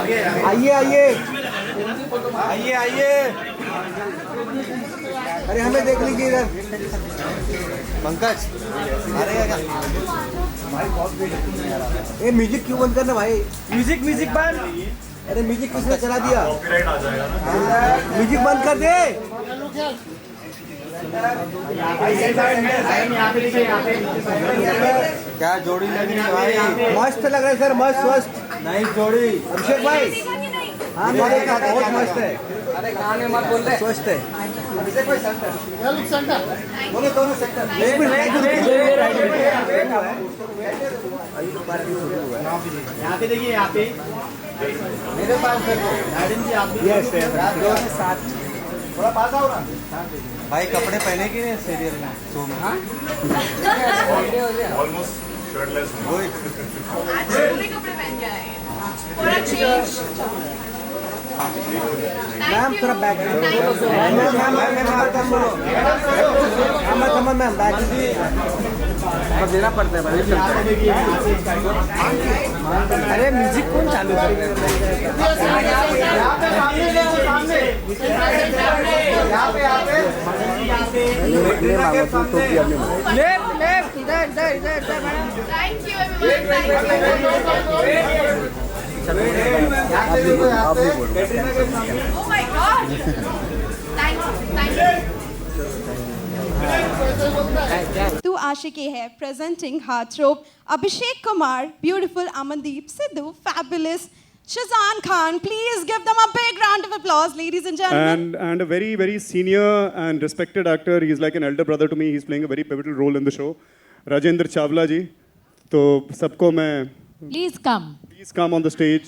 आइए आइए आइए आइए। अरे हमें देख लीजिए इधर। पंकज अरे ये म्यूजिक क्यों बंद करना भाई? म्यूजिक बंद। अरे म्यूजिक किसने चला दिया? म्यूजिक बंद कर दे। क्या जोड़ी लगी भाई? मस्त लग रहा है सर, मस्त मस्त। नहीं जोड़ी अभिषेक भाई। हाँ बहुत मस्त है। अरे गाने मत बोल रहे, स्वस्थ है। अभिषेक भाई सेंटर बोलो, दोनों सेंटर। एक मिनट यहाँ पे देखिए, यहाँ पे मेरे पास मैडम जी आप भी साथ थोड़ा पास आओ ना भाई। कपड़े पहने कि नहीं सीरियल में, शो में? हाँ ऑलमोस्ट शर्टलेस वही आज पूरे कपड़े पहन के आए हैं पूरा चेंज। मैम थोड़ा बैक मैम बैक देना पड़ता है भाई। अरे म्यूजिक कौन चालू कर तू आशिकी है presenting heartthrob Abhishek Kumar, beautiful Amandeep Sidhu, fabulous Shazan Khan. Please give them a big round of applause, ladies and gentlemen. And a very, very senior and respected actor. He's like an elder brother to me. He's playing a very pivotal role in the show. Rajendra Chawla ji. तो सबको मैं please come on the stage.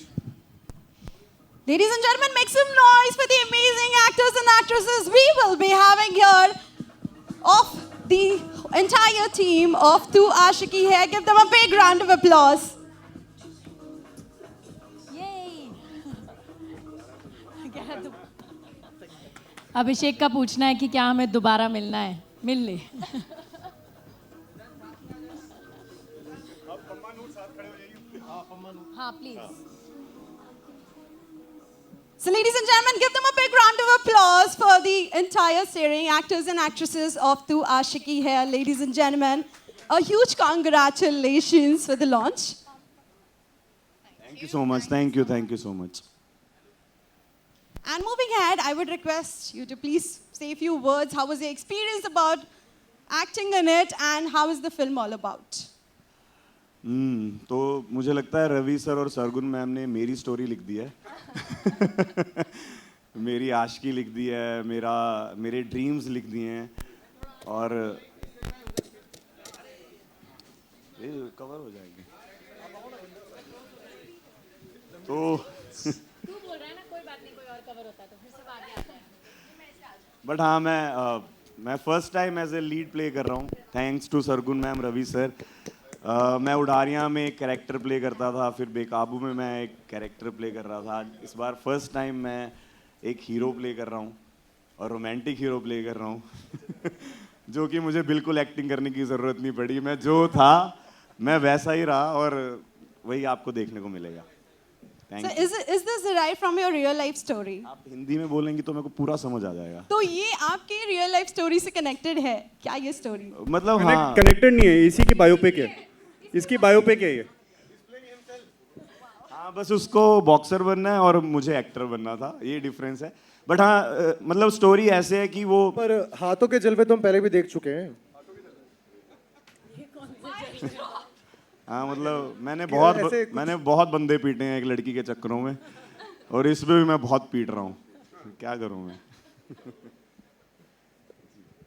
Ladies and gentlemen, make some noise for the amazing actors and actresses we will be having here of the entire team of Tu Aashiki Hai. Give them a big round of applause. अभिषेक का पूछना है कि क्या हमें दोबारा मिलना है? मिल ले। हाँ please. So ladies and gentlemen, give them a big round of applause for the entire starring actors and actresses of Tu Aashiki Hai. Ladies and gentlemen, a huge congratulations for the launch. Thank you so much. Thank you so much. And moving ahead, I would request you to please say a few words. How was your experience about acting in it, and how is the film all about? तो मुझे लगता है Ravi sir और Sargun ma'am ने मेरी story लिख दी है। मेरी आशिकी लिख दी है, मेरे ड्रीम्स लिख दिए हैं, और ये कवर हो जाएंगे तो तू बोल रहा है ना, कोई बात नहीं, कोई और कवर होता तो फिर सब आगे आता है। बट हाँ, मैं first time as a lead play कर रहा हूँ, thanks to Sargun ma'am, Ravi sir. मैं उडारियाँ में एक कैरेक्टर प्ले करता था, फिर बेकाबू में मैं एक कैरेक्टर प्ले कर रहा था। इस बार फर्स्ट टाइम मैं एक हीरो प्ले कर रहा हूँ, और रोमांटिक हीरो प्ले कर रहा हूँ जो कि मुझे बिल्कुल एक्टिंग करने की ज़रूरत नहीं पड़ी। मैं जो था मैं वैसा ही रहा, और वही आपको देखने को मिलेगा। So is this derived from your real life story? आप हिंदी में बोलेंगी तो मेरे को पूरा समझ आ जाएगा। तो ये आपकी रियल लाइफ स्टोरी से कनेक्टेड है क्या ये स्टोरी? मतलब हाँ, कनेक्टेड नहीं है, इसी की बायोपिक है, इसकी बायोपिक है ये। हाँ बस उसको बॉक्सर बनना है और मुझे एक्टर बनना था, ये डिफरेंस है। बट हाँ मतलब स्टोरी ऐसे है कि वो, पर हाथों के जलवे तो हम पहले भी देख चुके हैं। हाँ मतलब मैंने बहुत बंदे पीटे हैं एक लड़की के चक्करों में, और इसमें भी मैं बहुत पीट रहा हूँ, क्या करूँ मैं।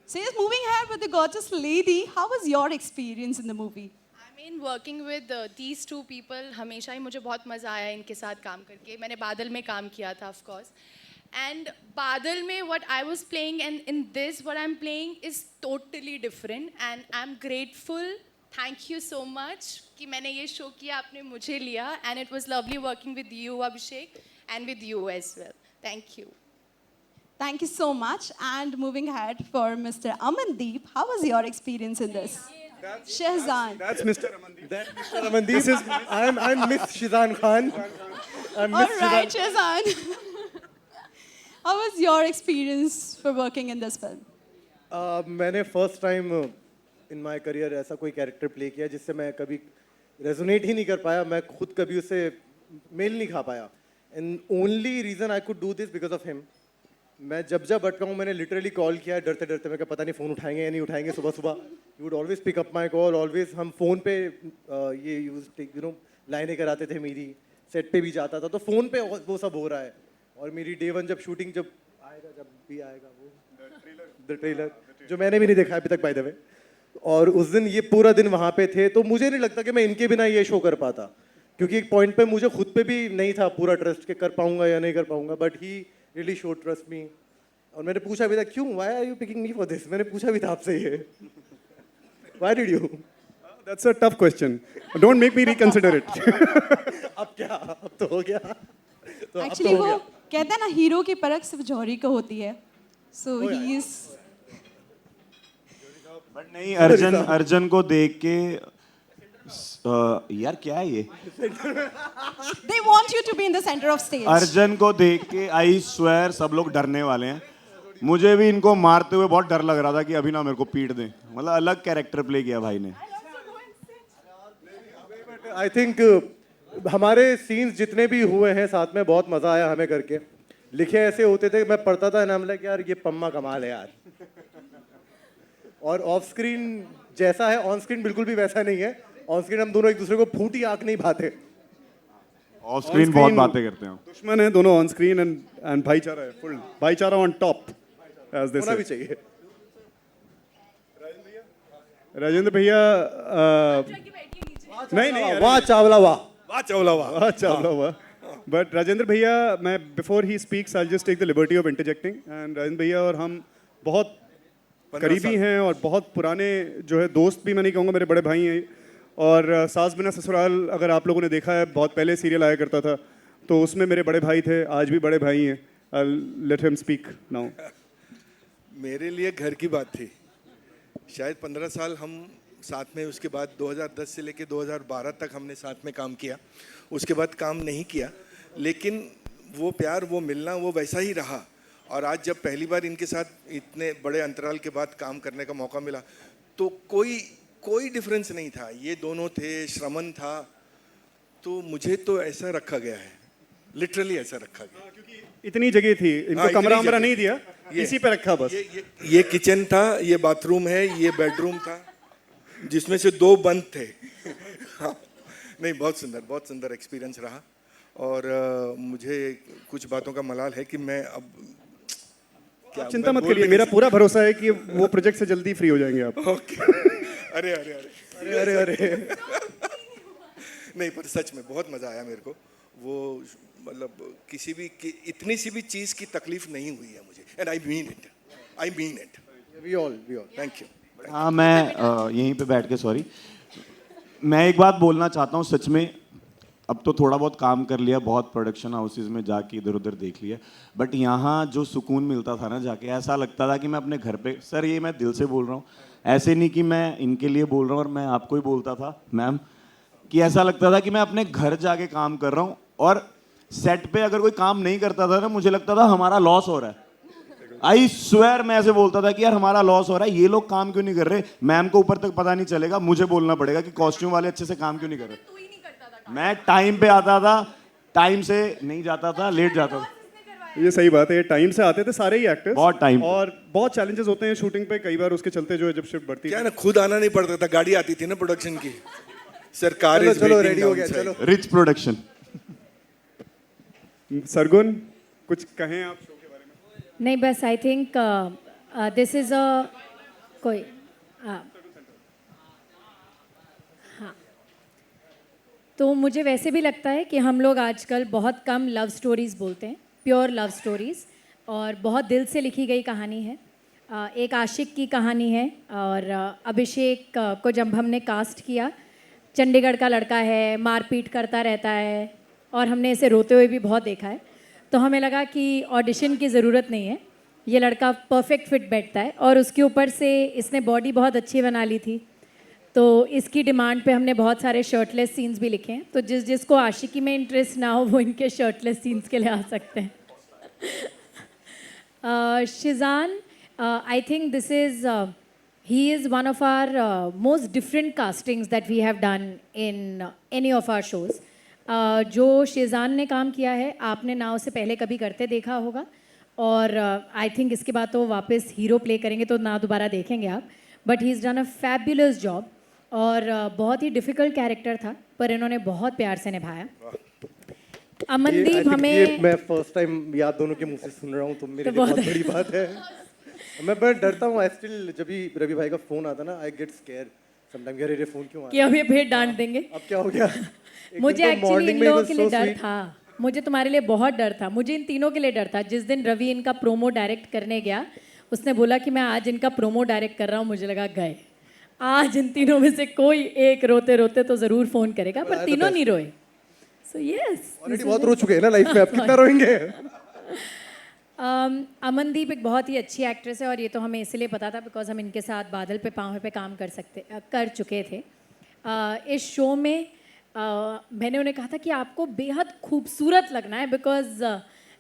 So yes, moving ahead with the gorgeous lady, how was your experience in the movie? I mean working with these two people, हमेशा ही मुझे बहुत मज़ा आया इनके साथ काम करके। मैंने बादल में काम किया था of course, and बादल में what I was playing and in this what I'm playing is totally different, and I'm grateful. Thank you so much कि मैंने ये शो किया, आपने मुझे लिया, and it was lovely working with you Abhishek and with you as well. Thank you. Thank you so much. And moving ahead for Mr. Amandeep, how was your experience in this? Shahzan. That's Mr. Amandeep. Mr. Amandeep. I'm Miss Shazan Khan. All right, Shazan. How was your experience for working in this film? मैंने first time in my career ऐसा कोई character play किया जिससे मैं कभी resonate ही नहीं कर पाया, मैं खुद कभी उससे मेल नहीं खा पाया. And only reason I could do this because of him. मैं जब अटका हूँ मैंने लिटरली कॉल किया डरते डरते. मैं क्या पता नहीं फ़ोन उठाएंगे या नहीं उठाएंगे. सुबह सुबह you would always pick up my call. Always हम फ़ोन पे ये यूज लाइनें कराते थे मेरी. सेट पे भी जाता था तो फ़ोन पे वो सब हो रहा है. और मेरी डे वन जब शूटिंग जब भी आएगा वो द ट्रेलर जो मैंने भी नहीं देखा अभी तक बाय द वे. और उस दिन ये पूरा दिन वहाँ पे थे तो मुझे नहीं लगता कि मैं इनके बिना ये शो कर पाता, क्योंकि एक पॉइंट पे मुझे खुद पे भी नहीं था पूरा ट्रस्ट के कर पाऊंगा या नहीं कर पाऊंगा. But he really show trust me. और मैंने पूछा भी था क्यों, why are you picking me for this. मैंने पूछा भी था आपसे ये why did you. That's a tough question. Don't make me reconsider it. अब क्या, अब तो हो गया. तो अब Actually तो हो वो गया. कहते हैं ना हीरो की परख सिर्फ जौहरी को होती है. So he is. बट नहीं, अर्जन को देख के यार क्या है ये, They want you to be in the center of stage. अर्जन को देख के आई स्वेयर सब लोग डरने वाले हैं. मुझे भी इनको मारते हुए बहुत डर लग रहा था कि अभी ना मेरे को पीट दें. मतलब अलग कैरेक्टर प्ले किया भाई ने. आई थिंक हमारे सीन्स जितने भी हुए हैं साथ में बहुत मजा आया हमें करके. लिखे ऐसे होते थे मैं पढ़ता था नाम लाइक यार ये पम्मा कमाल है यार. और ऑफ स्क्रीन जैसा है ऑन स्क्रीन बिल्कुल भी वैसा नहीं है. ऑन स्क्रीन हम दोनों एक दूसरे को फूटी आंख नहीं भाते. ऑफ स्क्रीन बहुत बातें करते हैं. दुश्मन है दोनों ऑन स्क्रीन एंड भाईचारा है. फुल भाईचारा ऑन टॉप एज दे होना भी से. चाहिए. राजेंद्र भैया नहीं नहीं वाह चावला वाह. वाह चावला वाह चावला वाह. बट राजेंद्र भैया, मैं बिफोर ही speaks I just take the liberty of interjecting. And Rajendra भैया और हम बहुत करीबी हैं और बहुत पुराने जो है दोस्त भी मैं नहीं कहूँगा, मेरे बड़े भाई हैं. और सास बिना ससुराल अगर आप लोगों ने देखा है, बहुत पहले सीरियल आया करता था, तो उसमें मेरे बड़े भाई थे, आज भी बड़े भाई हैं. I let him speak now. मेरे लिए घर की बात थी. शायद 15 साल हम साथ में, उसके बाद 2010 से लेके 2012 तक हमने साथ में काम किया. उसके बाद काम नहीं किया, लेकिन वो प्यार, वो मिलना, वो वैसा ही रहा. और आज जब पहली बार इनके साथ इतने बड़े अंतराल के बाद काम करने का मौका मिला तो कोई डिफरेंस नहीं था. ये दोनों थे, श्रमन था. तो मुझे तो ऐसा रखा गया है, लिटरली ऐसा रखा गया. क्योंकि इतनी जगह थी, इनको कमरा वमरा नहीं दिया, इसी पे रखा बस. ये किचन था, ये बाथरूम है, ये बेडरूम था जिसमें से 2 बंद थे. हाँ, नहीं बहुत सुंदर एक्सपीरियंस रहा. और मुझे कुछ बातों का मलाल है कि मैं अब आप चिंता मत करिए, मेरा पूरा भरोसा है कि वो प्रोजेक्ट से जल्दी फ्री हो जाएंगे आप. ओके. अरे अरे अरे अरे अरे नहीं, पर सच में बहुत मजा आया मेरे को. वो मतलब किसी भी इतनी सी भी चीज की तकलीफ नहीं हुई है मुझे. And I mean it. We all thank you. हाँ, मैं यहीं पे बैठ के सॉरी, मैं एक बात बोलना चाहता हूँ सच में. अब तो थोड़ा बहुत काम कर लिया, बहुत प्रोडक्शन हाउसेस में जाके इधर उधर देख लिया, बट यहाँ जो सुकून मिलता था ना जाके, ऐसा लगता था कि मैं अपने घर पे. सर ये मैं दिल से बोल रहा हूँ, ऐसे नहीं कि मैं इनके लिए बोल रहा हूँ. और मैं आपको ही बोलता था मैम कि ऐसा लगता था कि मैं अपने घर जाके काम कर रहा हूँ. और सेट पे अगर कोई काम नहीं करता था ना, मुझे लगता था हमारा लॉस हो रहा है. आई स्वेयर मैं ऐसे बोलता था कि यार हमारा लॉस हो रहा है, ये लोग काम क्यों नहीं कर रहे. मैम को ऊपर तक पता नहीं चलेगा, मुझे बोलना पड़ेगा कि कॉस्ट्यूम वाले अच्छे से काम क्यों नहीं कर रहे. मैं टाइम पे आता था, टाइम से नहीं जाता था, लेट जाता था. ये सही बात है, टाइम से आते थे सारे ही एक्टर्स. बहुत टाइम. और बहुत चैलेंजेस होते हैं शूटिंग पे कई बार, उसके चलते जो है जब शिफ्ट बढ़ती क्या है ना, खुद आना नहीं पड़ता था, गाड़ी आती थी ना प्रोडक्शन की. सरकार चलो रेडी हो गया. चलो रिच प्रोडक्शन. सरगुन कुछ कहें आप शो के बारे में. नहीं, बस I think this is a कोई हाँ. तो मुझे वैसे भी लगता है कि हम लोग आजकल बहुत कम लव स्टोरीज़ बोलते हैं, प्योर लव स्टोरीज़, और बहुत दिल से लिखी गई कहानी है. एक आशिक की कहानी है. और अभिषेक को जब हमने कास्ट किया, चंडीगढ़ का लड़का है, मारपीट करता रहता है, और हमने इसे रोते हुए भी बहुत देखा है. तो हमें लगा कि ऑडिशन की ज़रूरत नहीं है, ये लड़का परफेक्ट फिट बैठता है. और उसके ऊपर से इसने बॉडी बहुत अच्छी बना ली थी, तो इसकी डिमांड पे हमने बहुत सारे शर्टलेस सीन्स भी लिखे हैं, तो जिसको आशिकी में इंटरेस्ट ना हो वो इनके शर्टलेस सीन्स के लिए आ सकते हैं. Shizan, I think this is, he is one of our most different castings that we have done in any of our shows. जो शिजान ने काम किया है आपने ना उसे पहले कभी करते देखा होगा, और आई थिंक इसके बाद तो वापस हीरो प्ले करेंगे तो ना दोबारा देखेंगे आप, but he is done a fabulous job. और बहुत ही डिफ़िकल्ट कैरेक्टर था पर इन्होंने बहुत प्यार से निभाया. अमनदीप हमें, मैं फर्स्ट टाइम याद दोनों के मुंह से सुन रहा हूँ तो मेरे लिए बहुत बड़ी बात है. मैं डरता हूँ. आई स्टिल, जब भी रवि भाई का फोन आता ना, आई गेट स्केयर समटाइम. यार ये फोन क्यों आ कि अब ये फिर डांट देंगे. अब क्या हो गया? मुझे एक्चुअली इन लोगों के लिए डर था. मुझे तुम्हारे लिए बहुत डर था. मुझे इन तीनों के लिए डर था. जिस दिन रवि इनका प्रोमो डायरेक्ट करने गया, उसने बोला कि मैं आज इनका प्रोमो डायरेक्ट कर रहा हूँ, मुझे लगा गए. आज इन तीनों में से कोई एक रोते रोते तो ज़रूर फ़ोन करेगा, पर तीनों नहीं रोए. सो यस, ऑलरेडी बहुत रो चुके हैं ना लाइफ में, अब कितना रोएंगे. अमनदीप एक बहुत ही अच्छी एक्ट्रेस है, और ये तो हमें इसलिए पता था बिकॉज हम इनके साथ बादल पे पाँव पे काम कर चुके थे. इस शो में मैंने उन्हें कहा था कि आपको बेहद खूबसूरत लगना है, बिकॉज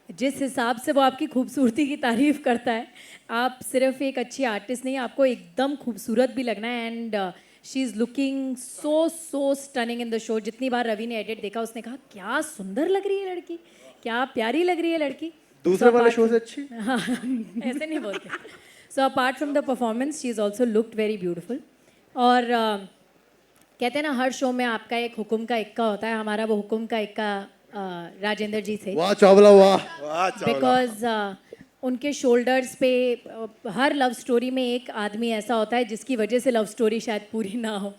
जिस हिसाब से वो आपकी खूबसूरती की तारीफ़ करता है, आप सिर्फ एक अच्छी आर्टिस्ट नहीं, आपको एकदम खूबसूरत भी लगना है. And she is looking so stunning in the show. जितनी बार रवि ने एडिट देखा उसने कहा क्या सुंदर लग रही है लड़की, क्या प्यारी लग रही है लड़की. दूसरे वाले शो से अच्छी. हाँ, ऐसे नहीं बोलते. So apart from the performance she is also looked very beautiful. और कहते हैं ना हर शो में आपका एक हुक्म का इक्का होता है. हमारा वो हुक्म का इक्का राजेंद्र जी थे. वाह चावला वाह. बिकॉज उनके शोल्डर्स पे हर लव स्टोरी में एक आदमी ऐसा होता है जिसकी वजह से लव स्टोरी शायद पूरी ना हो,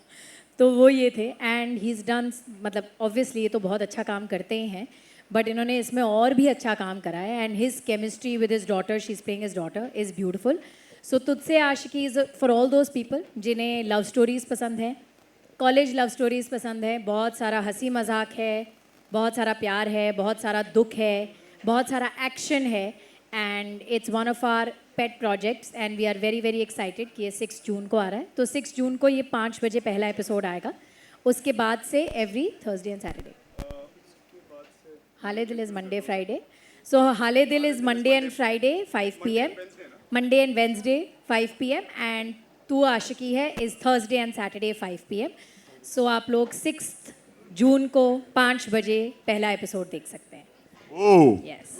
तो वो ये थे. एंड ही इज़ डन, मतलब ऑब्वियसली ये तो बहुत अच्छा काम करते ही हैं, बट इन्होंने इसमें और भी अच्छा काम करा है. And his chemistry with his daughter, she is playing his daughter, is beautiful. So तुझसे Aashiqui is for all those people जिन्हें लव स्टोरीज़ पसंद हैं, कॉलेज लव स्टोरीज़ पसंद है, बहुत सारा हंसी मजाक है, बहुत सारा प्यार है, बहुत सारा दुख है, बहुत सारा एक्शन है. And it's one of our pet projects and we are very very excited कि ये 6 जून को आ रहा है. तो 6 जून को ये 5 बजे पहला एपिसोड आएगा. उसके बाद से एवरी थर्सडे एंड सैटरडे. हाले दिल इज़ मंडे फ्राइडे. सो हाले दिल is Monday and Friday 5 PM, Monday and Wednesday 5 PM, and तू आशिकी है is Thursday and Saturday 5 PM. सो आप लोग 6 जून को 5 बजे पहला एपिसोड देख सकते हैं. Yes.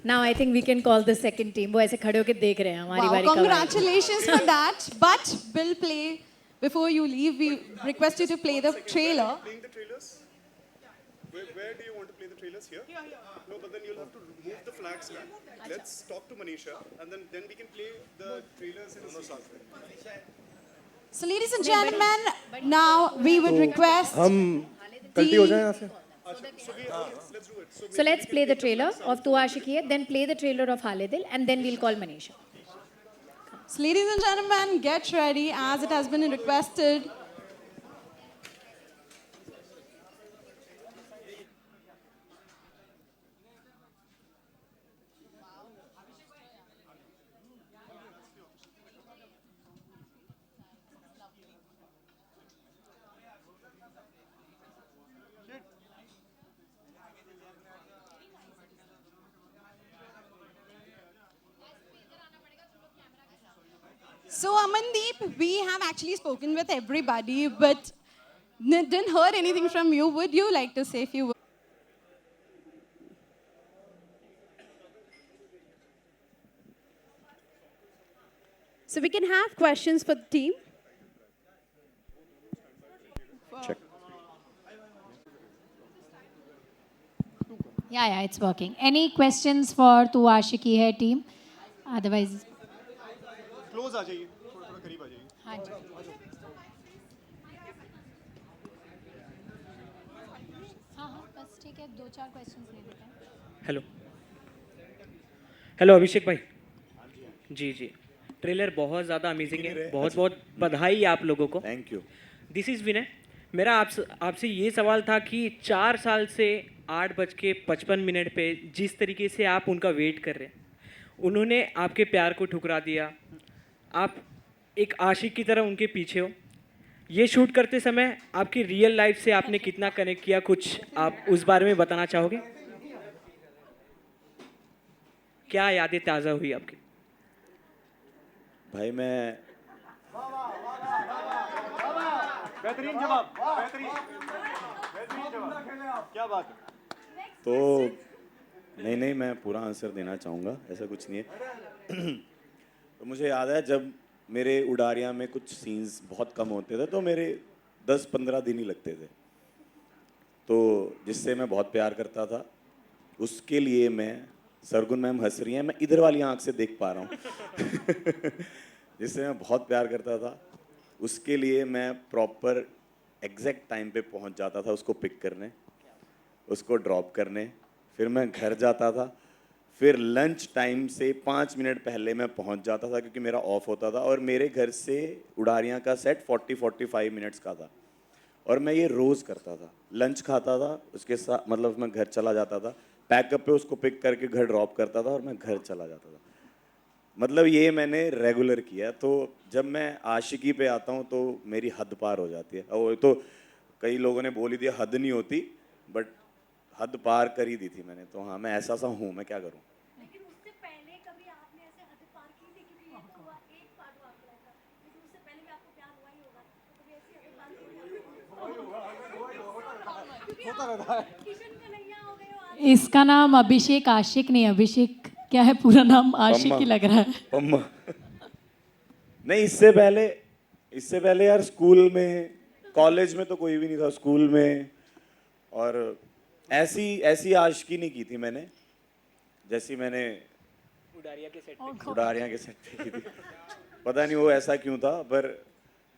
Now I think we can call the second team. वो ऐसे खड़े होके देख रहे हैं हमारी Wow, बारी कब आएगी. congratulations for that. But we'll play, before you leave, we request you to play the trailer. Playing the trailers? Where do you want to play the trailers? Here? No, but then you'll have to move the flags back. Let's talk to Manisha and then we can play the trailers in a sequence. So ladies and gentlemen, now we would request हम कल्टी हो जाए यहाँ से. So let's play the trailer of Tu Aashiqui Hai, then play the trailer of Hale Dil, and then we'll call Manisha. So ladies and gentlemen, get ready as it has been requested. So Amandeep, we have actually spoken with everybody, but didn't heard anything from you. Would you like to say a few words? So we can have questions for the team. Check. Yeah, it's working. Any questions for Tu Aashiqui Hai team? Otherwise, Close आ जाइए, थोड़ा करीब आ जाइए. हाँ जी. हाँ, बस ठीक है, 2-4 questions ले लेते हैं. हेलो अभिषेक भाई. जी ट्रेलर बहुत ज़्यादा अमेजिंग है. बहुत बहुत बधाई आप लोगों को. Thank you. दिस इज़ विनय. मेरा आपसे ये सवाल था कि 4 साल से 8:55 पे जिस तरीके से आप उनका वेट कर रहे हैं, उन्होंने आपके प्यार को ठुकरा दिया. आप एक आशिक की तरह उनके पीछे हो. ये शूट करते समय आपकी रियल लाइफ से आपने कितना कनेक्ट किया, कुछ आप उस बारे में बताना चाहोगे? क्या यादें ताज़ा हुई आपकी? भाई मैं बेहतरीन जवाब, बेहतरीन जवाब, क्या बात है। तो नहीं मैं पूरा आंसर देना चाहूँगा, ऐसा कुछ नहीं है। तो मुझे याद है जब मेरे उडारियाँ में कुछ सीन्स बहुत कम होते थे तो मेरे 10-15 दिन ही लगते थे, तो जिससे मैं बहुत प्यार करता था, उसके लिए मैं, सरगुन मैम हंस रही हैं, मैं इधर वाली आंख से देख पा रहा हूँ जिससे मैं बहुत प्यार करता था, उसके लिए मैं प्रॉपर एग्जैक्ट टाइम पे पहुंच जाता था उसको पिक करने, उसको ड्रॉप करने, फिर मैं घर जाता था, फिर लंच टाइम से 5 मिनट पहले मैं पहुंच जाता था क्योंकि मेरा ऑफ होता था, और मेरे घर से उडारियाँ का सेट 40-45 मिनट्स का था, और मैं ये रोज़ करता था। लंच खाता था उसके साथ, मतलब मैं घर चला जाता था, पैकअप पे उसको पिक करके घर ड्रॉप करता था और मैं घर चला जाता था। मतलब ये मैंने रेगुलर किया। तो जब मैं आशिकी पे आता हूँ तो मेरी हद पार हो जाती है। और तो कई लोगों ने बोली दिया हद नहीं होती, बट हद पार कर ही दी थी मैंने। तो हाँ, मैं ऐसा सा हूँ, मैं क्या करूँ। लेकिन उससे पहले कभी आपने ऐसे हद पार की थी? क्योंकि ये तो हुआ एक पार्ट हुआ आपका लाइफ का, लेकिन उससे पहले भी आपको प्यार हुआ ही होगा, तो कभी ऐसी हद पार की? होता रहता है। किशन कन्हैया हो गए हो आज। इसका नाम अभिषेक आशिक नहीं, अभिषेक क्या है पूरा नाम? आशिक ही लग रहा है। पम्मा। नहीं, इससे पहले यार स्कूल में, कॉलेज में तो कोई भी नहीं था, स्कूल में। और ऐसी आशिकी नहीं की थी मैंने जैसी मैंने उडारिया के सेट पे की थी। पता नहीं वो ऐसा क्यों था, पर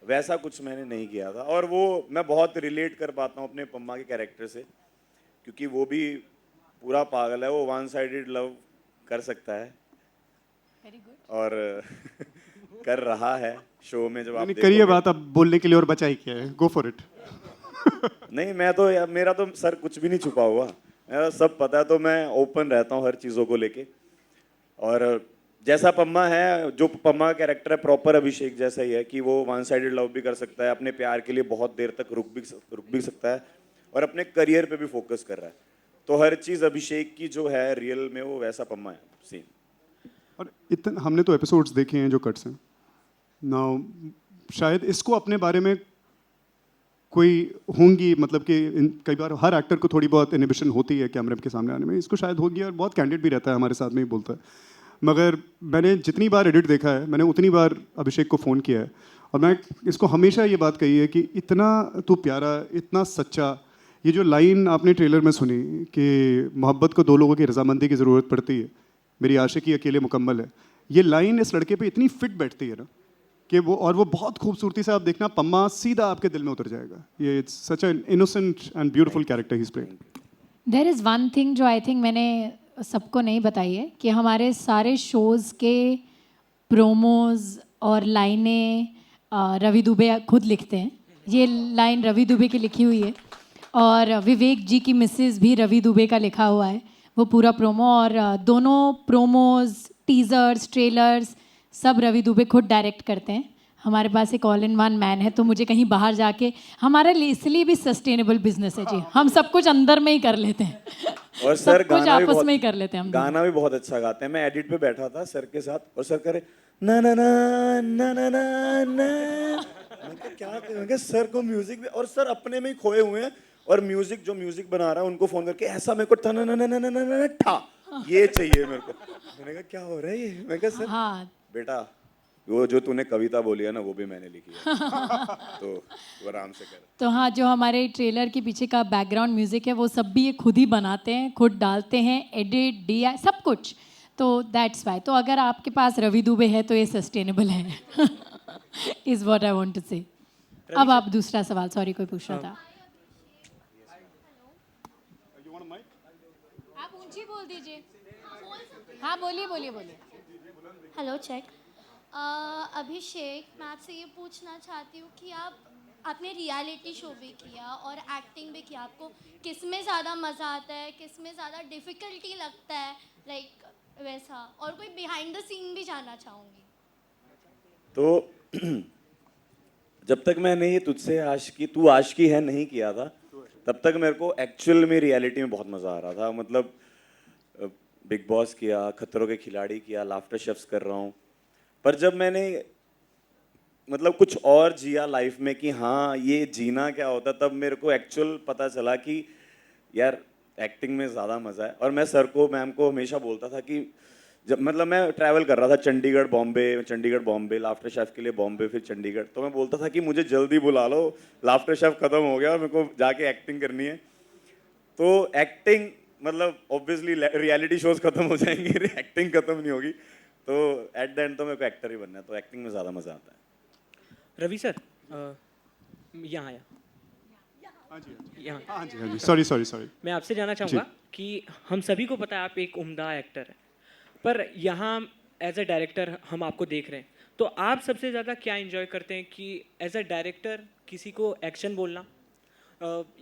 वैसा कुछ मैंने नहीं किया था। और वो मैं बहुत रिलेट कर पाता हूँ अपने पम्मा के कैरेक्टर से, क्योंकि वो भी पूरा पागल है, वो वन साइडेड लव कर सकता है। और कर रहा है शो में। जब आप करिए बात, अब बोलने के लिए और बचा ही क्या है, गो फॉर इट। नहीं, मैं तो यार, मेरा तो सर कुछ भी नहीं छुपा हुआ, मेरा सब पता है, तो मैं ओपन रहता हूँ हर चीज़ों को लेके। और जैसा पम्मा है, जो पम्मा का कैरेक्टर है प्रॉपर अभिषेक जैसा ही है, कि वो वन साइडेड लव भी कर सकता है, अपने प्यार के लिए बहुत देर तक रुक भी सकता है, और अपने करियर पे भी फोकस कर रहा है। तो हर चीज़ अभिषेक की जो है रियल में, वो वैसा पम्मा है सेम। और इतना हमने तो एपिसोड्स देखे हैं जो कट्स हैं नाउ, शायद इसको अपने बारे में कोई होंगी, मतलब कि कई बार हर एक्टर को थोड़ी बहुत इनहिबिशन होती है कैमरे के सामने आने में, इसको शायद होगी, और बहुत कैंडिड भी रहता है, हमारे साथ में ही बोलता है। मगर मैंने जितनी बार एडिट देखा है, मैंने उतनी बार अभिषेक को फ़ोन किया है, और मैं इसको हमेशा ये बात कही है कि इतना तू प्यारा, इतना सच्चा। ये जो लाइन आपने ट्रेलर में सुनी कि मोहब्बत को दो लोगों की रजामंदी की ज़रूरत पड़ती है, मेरी आशिकी अकेले मुकम्मल है, ये लाइन इस लड़के पे इतनी फिट बैठती है ना कि वो बहुत खूबसूरती से, आप देखना पम्मा सीधा आपके दिल में उतर जाएगा। ये it's such an innocent and beautiful character he is playing. There is one thing जो आई थिंक मैंने सबको नहीं बताई है, कि हमारे सारे शोज़ के प्रोमोज़ और लाइनें रवि दुबे खुद लिखते हैं। ये लाइन रवि दुबे की लिखी हुई है, और विवेक जी की मिसेस भी रवि दुबे का लिखा हुआ है वो पूरा प्रोमो। और दोनों प्रोमोज़, टीज़र्स, ट्रेलर्स सब रवि दुबे खुद डायरेक्ट करते हैं। हमारे पास एक ऑल इन वन मैन है, तो मुझे कहीं बाहर जाके, हमारे लिए इसलिए भी सस्टेनेबल बिजनेस है जी, हम सब कुछ अंदर में ही कर लेते हैं और सर सब कुछ आपस में ही कर लेते हैं हम। गाना भी बहुत अच्छा गाते हैं। मैं एडिट पे बैठा था सर के साथ, और सर करे ना ना ना ना ना ना ना, मैं कहा क्या करूं? मैं कहा सर को म्यूजिक भी, और सर अपने में ही खोए हुए हैं, और म्यूजिक जो म्यूजिक बना रहा है उनको फोन करके ऐसा मेरे को था ना ना ना ना ना ना ना ठा, ये चाहिए मेरे को। मैंने कहा क्या हो रहा है ये? मैं कहा सर हाँ बेटा, वो जो तूने कविता बोली है ना, वो भी मैंने लिखी है, तो वो आराम से कर। तो हाँ, जो हमारे ट्रेलर के पीछे का बैकग्राउंड म्यूजिक है वो सब भी ये खुद ही बनाते हैं, खुद डालते हैं, एडिट, DI सब कुछ। तो दैट्स वाई। तो अगर आपके पास रवि दुबे है तो ये सस्टेनेबल है is what I want to say. अब आप दूसरा सवाल, सॉरी कोई पूछ रहा था। आप ऊंची बोल दीजिए। हाँ बोलिए बोलिए बोलिए। Hello check. अभिषेक, मैं आपसे ये पूछना चाहती हूँ कि आपने रियलिटी शो भी किया और एक्टिंग भी किया, आपको किस में ज़्यादा मज़ा आता है, किस में ज़्यादा डिफ़िकल्टी लगता है, लाइक वैसा, और कोई बिहाइंड द सीन भी जानना चाहूँगी। तो जब तक मैंने ये तुझसे आशिकी तू आशिकी है नहीं किया था, तब तक मेरे को एक्चुअल में रियलिटी में बहुत मज़ा आ रहा था. मतलब बिग बॉस किया, खतरों के खिलाड़ी किया, लाफ्टर शेफ्स कर रहा हूँ. पर जब मैंने मतलब कुछ और जिया लाइफ में कि हाँ ये जीना क्या होता, तब मेरे को एक्चुअल पता चला कि यार एक्टिंग में ज़्यादा मज़ा है. और मैं सर को, मैम को हमेशा बोलता था कि जब मतलब मैं ट्रैवल कर रहा था चंडीगढ़ बॉम्बे, लाफ्टर शेफ के लिए बॉम्बे, फिर चंडीगढ़, तो मैं बोलता था कि मुझे जल्दी बुला लो, लाफ्टर शेफ ख़त्म हो गया और मेरे को जाके एक्टिंग करनी है. तो एक्टिंग मतलब ऑब्वियसली रियलिटी शोज खत्म हो जाएंगे, एक्टिंग खत्म नहीं होगी. तो एट द एंड तो मेरे को एक्टर ही बनना है, तो एक्टिंग में ज़्यादा मज़ा आता है. रवि सर, यहाँ हाँ जी, सॉरी. मैं आपसे जानना चाहूँगा कि हम सभी को पता है आप एक उम्दा एक्टर हैं, पर यहाँ एज अ डायरेक्टर हम आपको देख रहे हैं, तो आप सबसे ज़्यादा क्या एंजॉय करते हैं कि एज अ डायरेक्टर किसी को एक्शन बोलना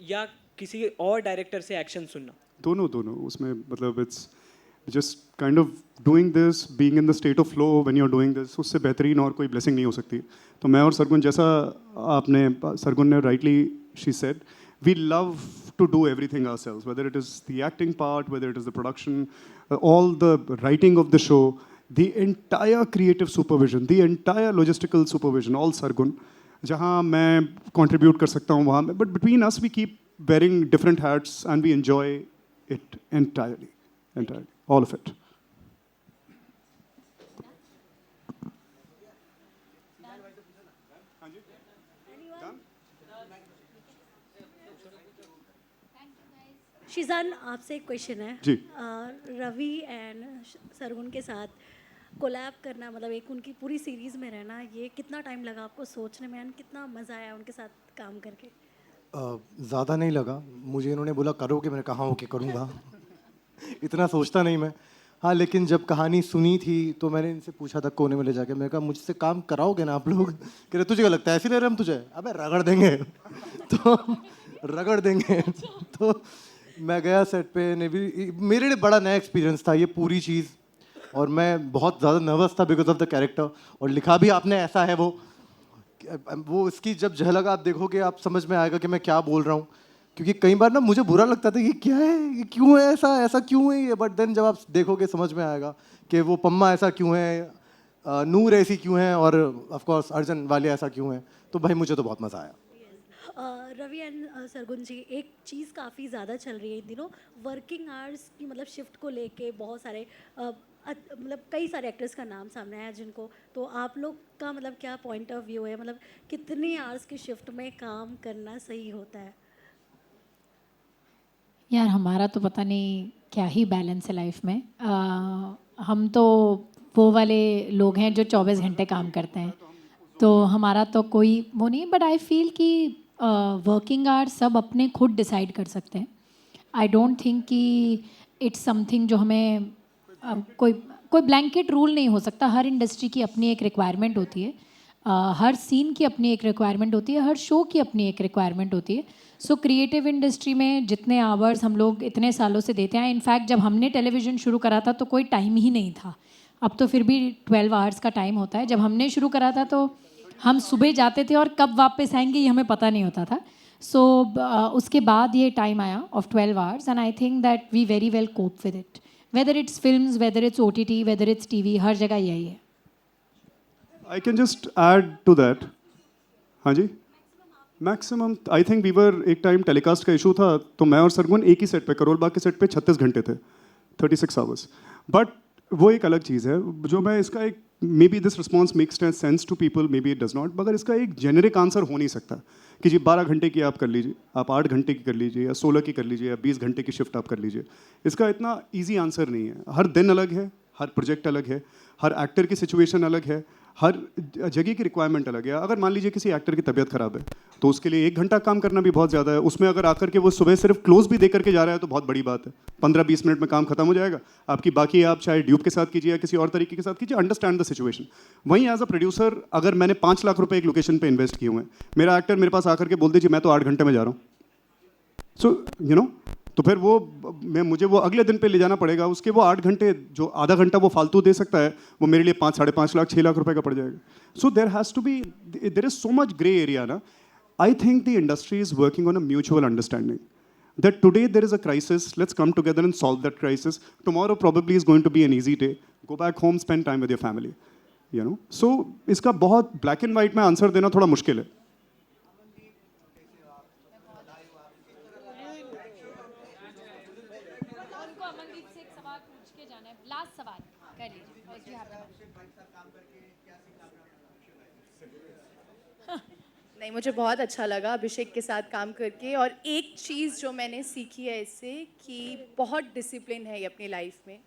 या किसी और डायरेक्टर से एक्शन सुनना? दोनों उसमें मतलब it's just kind of doing this, being in the state of flow when you are doing this, उससे बेहतरीन और कोई ब्लेसिंग नहीं हो सकती. तो मैं और सरगुन, जैसा सरगुन ने rightly she said, we love to do everything ourselves, whether it is the acting part, whether it is the production, all the writing of the show, the entire creative supervision, the entire logistical supervision, all Sargun. जहाँ मैं contribute कर सकता हूँ वहाँ में, but between us we keep wearing different hats and we enjoy it entirely, all of it. Sheezan, आपसे एक question है जी. रवि एंड सरगुन के साथ कोलैब करना, मतलब एक उनकी पूरी सीरीज में रहना, ये कितना टाइम लगा आपको सोचने में एंड कितना मज़ा आया उनके साथ काम करके? ज़्यादा नहीं लगा मुझे. इन्होंने बोला करोगे, मैंने कहा ओके करूँगा. इतना सोचता नहीं मैं. हाँ, लेकिन जब कहानी सुनी थी तो मैंने इनसे पूछा था कोने में ले जाके, मैंने कहा मुझसे काम कराओगे ना आप लोग? कह रहे तुझे क्या लगता है ऐसे ले रहे हम तुझे? अबे रगड़ देंगे. तो रगड़ देंगे. तो मैं गया सेट पे, मेरे लिए बड़ा नया एक्सपीरियंस था ये पूरी चीज़, और मैं बहुत ज़्यादा नर्वस था बिकॉज ऑफ द कैरेक्टर. और लिखा भी आपने ऐसा है वो इसकी जब झलक आप देखोगे आप समझ में आएगा कि मैं क्या बोल रहा हूँ. क्योंकि कई बार ना मुझे बुरा लगता था कि क्या है, ये क्यों है, ऐसा क्यों है ये, बट देन जब आप देखोगे समझ में आएगा कि वो पम्मा ऐसा क्यों है, नूर ऐसी क्यों है, और ऑफ कोर्स अर्जुन वाले ऐसा क्यों है. तो भाई मुझे तो बहुत मज़ा आया. रवि एंड सरगुन जी, एक चीज़ काफ़ी ज़्यादा चल रही है इन दिनों, वर्किंग आवर्स की मतलब शिफ्ट को लेके बहुत सारे मतलब कई सारे एक्टर्स का नाम सामने आया जिनको, तो आप लोग का मतलब क्या पॉइंट ऑफ व्यू है, मतलब कितनी आवर्स की शिफ्ट में काम करना सही होता है? यार हमारा तो पता नहीं क्या ही बैलेंस है लाइफ में. हम तो वो वाले लोग हैं जो 24 घंटे काम करते हैं, तो हमारा तो कोई वो नहीं. बट आई फील कि वर्किंग आवर्स सब अपने खुद डिसाइड कर सकते हैं. आई डोंट थिंक कि इट्स समथिंग जो हमें कोई ब्लैंकेट रूल नहीं हो सकता. हर इंडस्ट्री की अपनी एक रिक्वायरमेंट होती है, हर सीन की अपनी एक रिक्वायरमेंट होती है, हर शो की अपनी एक रिक्वायरमेंट होती है. सो क्रिएटिव इंडस्ट्री में जितने आवर्स हम लोग इतने सालों से देते हैं, इनफैक्ट जब हमने टेलीविज़न शुरू करा था तो कोई टाइम ही नहीं था. अब तो फिर भी 12 आवर्स का टाइम होता है. जब हमने शुरू करा था तो हम सुबह जाते थे और कब वापस आएंगे ये हमें पता नहीं होता था. सो उसके बाद ये टाइम आया of 12 hours and I think that we very well cope with it. Whether it's films, whether it's OTT, whether it's TV, हर जगह यही है. I can just add to that. हाँ जी, maximum I think we were, एक time telecast का issue था तो मैं और सरगुन एक ही सेट पे, करोल बाग के सेट पे 36 घंटे थे, 36 आवर्स. बट वो एक अलग चीज़ है जो मैं इसका एक, maybe this response makes sense to people, maybe it does not, मगर इसका एक जेनरिक आंसर हो नहीं सकता कि जी 12 घंटे की आप कर लीजिए, आप 8 घंटे की कर लीजिए, या 16 की कर लीजिए, या 20 घंटे की शिफ्ट आप कर लीजिए. इसका इतना ईजी आंसर नहीं है. हर दिन अलग है, हर प्रोजेक्ट अलग है, हर एक्टर की सिचुएशन अलग है, हर जगह की रिक्वायरमेंट अलग है. अगर मान लीजिए किसी एक्टर की तबीयत खराब है तो उसके लिए 1 घंटा काम करना भी बहुत ज़्यादा है. उसमें अगर आकर के वो सुबह सिर्फ क्लोज भी दे करके जा रहा है तो बहुत बड़ी बात है. 15-20 मिनट में काम खत्म हो जाएगा आपकी. बाकी आप चाहे ड्यूब के साथ कीजिए या किसी और तरीके के साथ कीजिए, अंडरस्टैंड द सिचुएशन. वहीं एज अ प्रोड्यूसर अगर मैंने 5 लाख रुपए एक लोकेशन पे इन्वेस्ट किए हुए हैं, मेरा एक्टर मेरे पास आकर के बोल दीजिए मैं तो 8 घंटे में जा रहा हूँ, सो यू नो, तो फिर वो मुझे वो अगले दिन पे ले जाना पड़ेगा, उसके वो 8 घंटे जो आधा घंटा वो फालतू दे सकता है वो मेरे लिए 5, 5.5 लाख, 6 लाख रुपए का पड़ जाएगा. So there is so much grey area ना. I think the industry is working on a mutual understanding that today there is a crisis, let's come together and solve that crisis. Tomorrow probably is going to be an easy day. Go back home, spend time with your family. You know? So इसका बहुत black and white में answer देना थोड़ा मुश्किल है. उनको अमनदीप से एक सवाल पूछ के जाना है, लास्ट सवाल कर लीजिए. नहीं, मुझे बहुत अच्छा लगा अभिषेक के साथ काम करके, और एक चीज़ जो मैंने सीखी है इससे कि बहुत डिसिप्लिन है ये अपनी लाइफ में.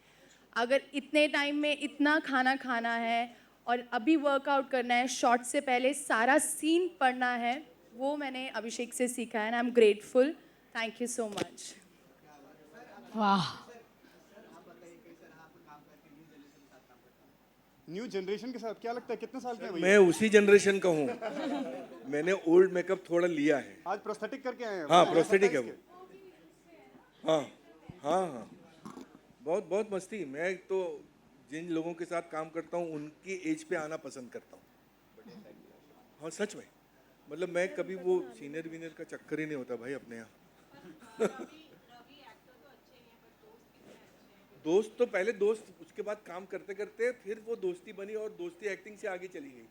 अगर इतने टाइम में इतना खाना खाना है और अभी वर्कआउट करना है, शॉट से पहले सारा सीन पढ़ना है, वो मैंने अभिषेक से सीखा है. And I am grateful. Thank you so much. वाह. न्यू जनरेशन के साथ क्या लगता है कितने साल के हैं भैया? मैं उसी जनरेशन का हूँ. मैंने ओल्ड मेकअप थोड़ा लिया है. आज प्रोस्थेटिक करके आए हैं. हाँ, प्रोस्थेटिक है वो. हाँ हाँ हाँ, बहुत बहुत मस्ती. मैं तो जिन लोगों के साथ काम करता हूँ उनकी एज पे आना पसंद करता हूँ. हाँ सच में, मतलब मैं कभी वो सीनियर वीनियर का चक्कर ही नहीं होता भाई अपने यहाँ. दोस्त तो पहले दोस्त, उसके बाद काम करते करते फिर वो दोस्ती बनी और दोस्ती एक्टिंग से आगे चली गई.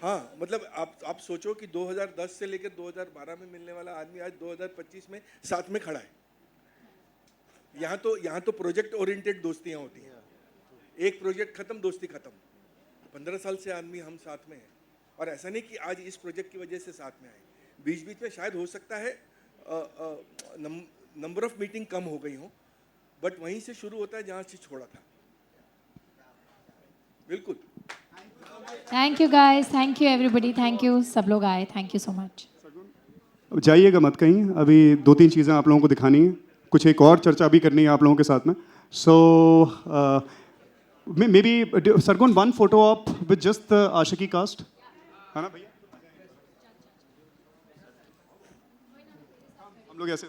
हाँ मतलब आप सोचो कि 2010 से लेकर 2012 में मिलने वाला आदमी आज 2025 में साथ में खड़ा है. यहाँ तो प्रोजेक्ट ओरिएंटेड दोस्तियाँ होती हैं. एक प्रोजेक्ट खत्म, दोस्ती खत्म. 15 साल से आदमी हम साथ में हैं, और ऐसा नहीं कि आज इस प्रोजेक्ट की वजह से साथ में आए. बीच बीच में शायद हो सकता है नंबर ऑफ मीटिंग कम हो गई हो, बट वहीं से शुरू होता है जहाँ से छोड़ा था. बिल्कुल. Thank you guys, thank you everybody, thank you सब लोग आए, थैंक यू सो मच. अब जाइएगा मत कहीं, अभी 2-3 चीज़ें आप लोगों को दिखानी है, कुछ एक और चर्चा भी करनी है आप लोगों के साथ में. So maybe Sargun, 1 photo op with just the Aashiqui cast, है ना भैया? हम लोग ऐसे